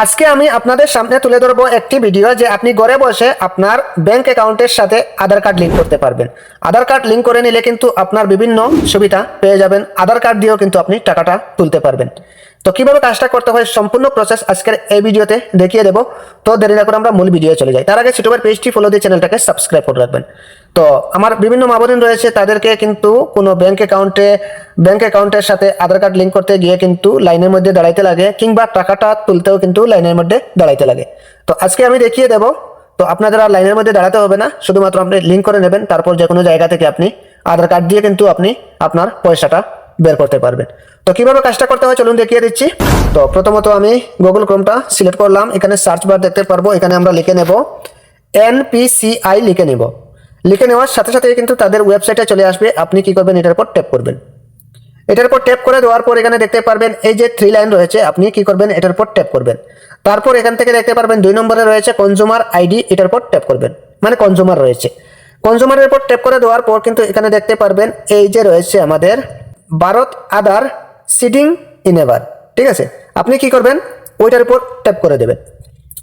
আজকে আমি আপনাদের সামনে তুলে ধরবো একটি ভিডিও যে আপনি ঘরে বসে আপনার ব্যাংক অ্যাকাউন্টের সাথে আধার কার্ড লিংক করতে পারবেন। আধার কার্ড লিংক করে নিলে কিন্তু আপনার বিভিন্ন সুবিধা পেয়ে যাবেন। আধার কার্ড দিয়েও কিন্তু আপনি টাকাটা তুলতে পারবেন। তো কিভাবে কাজটা করতে হয় সম্পূর্ণ প্রসেস আজকের এই ভিডিওতে দেখিয়ে দেবো। তো দেরি না করে আমরা মূল ভিডিও চলে যাই। তার আগে ছোটবার পেজটি ফলো দিয়ে চ্যানেলটাকে সাবস্ক্রাইব করে রাখবেন। তো আমার বিভিন্ন মা-বোন রয়েছে, তাদেরকে কিন্তু কোনো ব্যাংক অ্যাকাউন্টের সাথে আধার কার্ড লিংক করতে গিয়ে কিন্তু লাইনের মধ্যে দাঁড়াইতে লাগে, কিংবা টাকাটা তুলতেও কিন্তু লাইনের মধ্যে দাঁড়াইতে লাগে। তো আজকে আমি দেখিয়ে দেবো। তো আপনাদের আর লাইনের মধ্যে দাঁড়াতে হবে না, শুধুমাত্র আপনি লিংক করে নেবেন, তারপর যে কোনো জায়গা থেকে আপনি আধার কার্ড দিয়ে কিন্তু আপনি আপনার পয়সাটা বের করতে পারবেন। তো কিভাবে কাজটা করতে হয় চলুন দেখিয়ে দিচ্ছি। তো প্রথমত আমি গুগল ক্রোমটা সিলেক্ট করলাম, এখানে সার্চ বার দেখতে পারবো, এখানে আমরা লিখে নেব NPCI লিখে নেব। লিখে নেওয়ার সাথে সাথে কিন্তু তাদের ওয়েবসাইটে চলে আসবে। আপনি কি করবেন, এটার উপর ট্যাপ করবেন। এটার উপর ট্যাপ করে দেওয়ার পর এখানে দেখতে পারবেন এই যে 3 লাইন রয়েছে, আপনি কি করবেন, এটার উপর ট্যাপ করবেন। তারপর এখান থেকে দেখতে পারবেন 2 নম্বরে রয়েছে কনজিউমার আইডি, এটার উপর ট্যাপ করবেন, মানে কনজিউমার রয়েছে। কনজিউমারের উপর ট্যাপ করে দেওয়ার পর কিন্তু এখানে দেখতে পারবেন এই যে রয়েছে আমাদের ভারত আধার সিডিং ইনেভার, ঠিক আছে। আপনি কি করবেন, ওইটার উপর ট্যাপ করে দেবেন।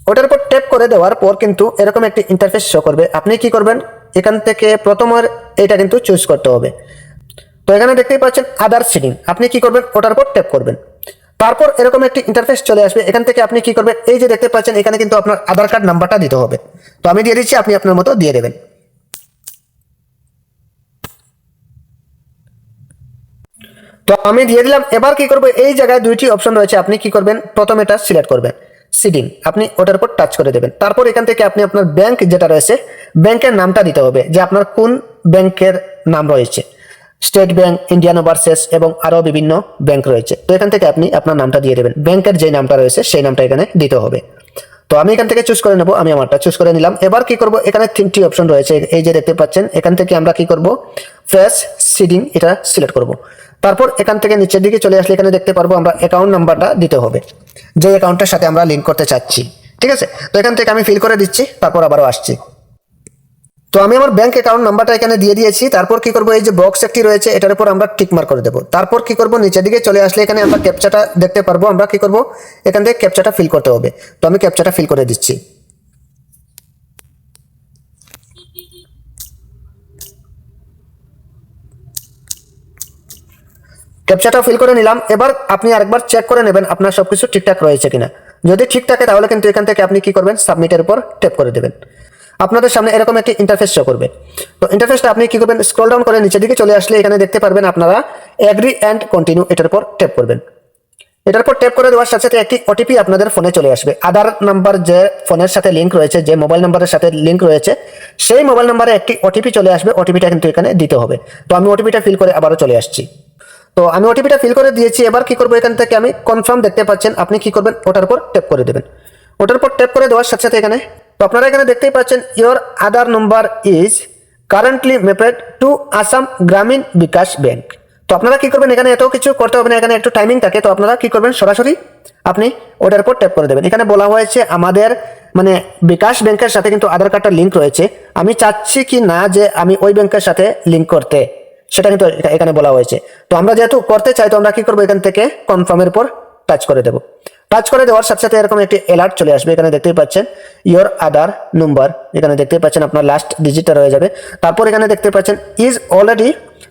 ওটার উপর ট্যাপ করে দেওয়ার পর কিন্তু এরকম একটি ইন্টারফেস শো করবে। আপনি কি করবেন, এখান থেকে প্রথমের এটা কিন্তু চুজ করতে হবে। তো এখানে দেখতেই পাচ্ছেন আধার সিডিং, আপনি কি করবেন, ওটার উপর ট্যাপ করবেন। তারপর এরকম একটি ইন্টারফেস চলে আসবে। এখান থেকে আপনি কি করবেন, এই যে দেখতে পাচ্ছেন এখানে কিন্তু আপনার আধার কার্ড নাম্বারটা দিতে হবে। তো আমি দিয়ে দিচ্ছি, আপনি আপনার মতো দিয়ে দেবেন। তো আমি দিয়ে দিলাম। এবার কি করবো, এই জায়গায় 2টি অপশন রয়েছে, আপনি কি করবেন, প্রথম এটা সিলেক্ট করবেন সিডিং, আপনি ওটার উপর টাচ করে দেবেন। তারপর এখান থেকে আপনি আপনার ব্যাংক যেটা রয়েছে ব্যাংকের নামটা দিতে হবে, যে আপনার কোন ব্যাংকের নাম রয়েছে। স্টেট ব্যাংক, ইন্ডিয়ান ওভারসিজ এবং আরো বিভিন্ন ব্যাংক রয়েছে। তো এখান থেকে আপনি আপনার নামটা দিয়ে দেবেন, ব্যাংকের যে নামটা রয়েছে সেই নামটা এখানে দিতে হবে। তো আমি এখান থেকে চুজ করে নেব, আমি আমারটা চুজ করে নিলাম। এবার কি করব, এখানে 3টি অপশন রয়েছে, এই যে দেখতে পাচ্ছেন। এখান থেকে আমরা কি করব, ফ্রেশ সিডিং এটা সিলেক্ট করব। তারপর এখান থেকে নিচের দিকে চলে আসলে এখানে দেখতে পারবো আমরা অ্যাকাউন্ট নাম্বারটা দিতে হবে, যে অ্যাকাউন্টের সাথে আমরা লিংক করতে চাচ্ছি, ঠিক আছে। তো এখান থেকে আমি ফিল করে দিচ্ছি, তারপর আবারও আসছি। তো আমি আমার ব্যাংক অ্যাকাউন্ট নাম্বারটা এখানে দিয়ে দিয়েছি। তারপর কি করব, এই যে বক্স একটি রয়েছে এটার উপর আমরা টিক মার্ক করে দেব। তারপর কি করব, নিচের দিকে চলে আসলে এখানে আমরা ক্যাপচাটা দেখতে পারবো। আমরা কি করব, এখান থেকে ক্যাপচাটা ফিল করতে হবে। তো আমি ক্যাপচাটা ফিল করে দিচ্ছি। ক্যাপচাটা ফিল করে নিলাম। এবার আপনি আরেকবার চেক করে নেবেন আপনার সবকিছু ঠিকঠাক রয়েছে কিনা। যদি ঠিক থাকে তাহলে কিন্তু এখান থেকে আপনি কি করবেন, সাবমিটের উপর ট্যাপ করে দেবেন। আপনাদের সামনে এরকম একটি ইন্টারফেস শো করবে। তো ইন্টারফেসটা আপনি কি করবেন, স্ক্রল ডাউন করে নিচের দিকে চলে আসলে এখানে দেখতে পারবেন আপনারা এগ্রি অ্যান্ড কন্টিনিউ, এটার উপর ট্যাপ করবেন। এটার উপর ট্যাপ করে দেওয়ার সাথে সাথে একটি ওটিপি আপনাদের ফোনে চলে আসবে। আধার নাম্বার যে ফোনের সাথে লিংক রয়েছে, যে মোবাইল নাম্বারের সাথে লিংক রয়েছে, সেই মোবাইল নাম্বারে একটি ওটিপি চলে আসবে। ওটিপিটা কিন্তু এখানে দিতে হবে। তো আমি ওটিপিটা ফিল করে আবারও চলে আসছি। তো আমি ওটিপিটা ফিল করে দিয়েছি। এবার কি করবো, এখান থেকে আমি কনফার্ম দেখতে পাচ্ছেন, আপনি কি করবেন, ওটার উপর ট্যাপ করে দেবেন। ওটার উপর ট্যাপ করে দেওয়ার সাথে সাথে এখানে তো আপনারা এখানে দেখতেই পাচ্ছেন your Aadhaar number is currently mapped to Assam Gramin Vikash bank. তো আপনারা কি করবেন, এখানে এত কিছু করতে হবে না, এখানে একটু টাইমিং থাকে। তো আপনারা কি করবেন, সরাসরি আপনি ওটার উপর ট্যাপ করে দেবেন। এখানে বলা হয়েছে আমাদের মানে বিকাশ ব্যাংকের সাথে কিন্তু আধার কার্ডটা লিঙ্ক রয়েছে, আমি চাচ্ছি কি না যে আমি ওই ব্যাংকের সাথে লিঙ্ক করতে, সেটা কিন্তু এখানে বলা হয়েছে। তো আমরা যেহেতু করতে চাই, তো আমরা কি করবো, এখান থেকে কনফার্মের উপর টাচ করে দেবো। টাচ করে দেওয়ার সাথে সাথে এরকম একটি অ্যালার্ট চলে আসবে। এখানে দেখতেই পাচ্ছেন ইয়োর আধার নাম্বার, এখানে দেখতেই পাচ্ছেন আপনার লাস্ট ডিজিটটা রয়ে যাবে। তারপর এখানে দেখতে পাচ্ছেন is already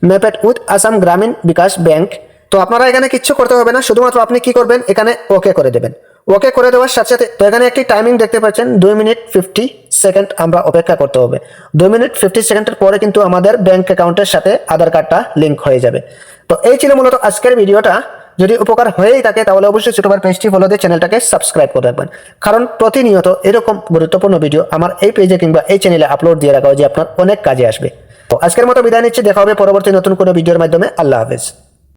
mapped with Assam Gramin Vikash bank. তো আপনারা এখানে কিচ্ছু করতে হবে না, শুধুমাত্র আপনি কি করবেন, এখানে ওকে করে দেবেন। ওকে করে দেওয়ার সাথে সাথে তো এখানে একটি টাইমিং দেখতে পাচ্ছেন 2 মিনিট 50 সেকেন্ড আমরা অপেক্ষা করতে হবে। 2 মিনিট 50 সেকেন্ডের পরে কিন্তু আমাদের ব্যাংক অ্যাকাউন্টের সাথে আধার কার্ডটা লিঙ্ক হয়ে যাবে। তো এই ছিল মূলত আজকের ভিডিওটা। যদি উপকার হয়েই থাকে তাহলে অবশ্যই ছোটবার পেজটি ফলো দিয়ে চ্যানেলটাকে সাবস্ক্রাইব করে রাখবেন, কারণ প্রতিনিয়ত এরকম গুরুত্বপূর্ণ ভিডিও আমার এই পেজে কিংবা এই চ্যানেলে আপলোড দিয়ে রাখা হয়, যে আপনার অনেক কাজে আসবে। তো আজকের মতো বিদায় নিচ্ছি, দেখা হবে পরবর্তী নতুন কোনো ভিডিওর মাধ্যমে। আল্লাহ হাফেজ।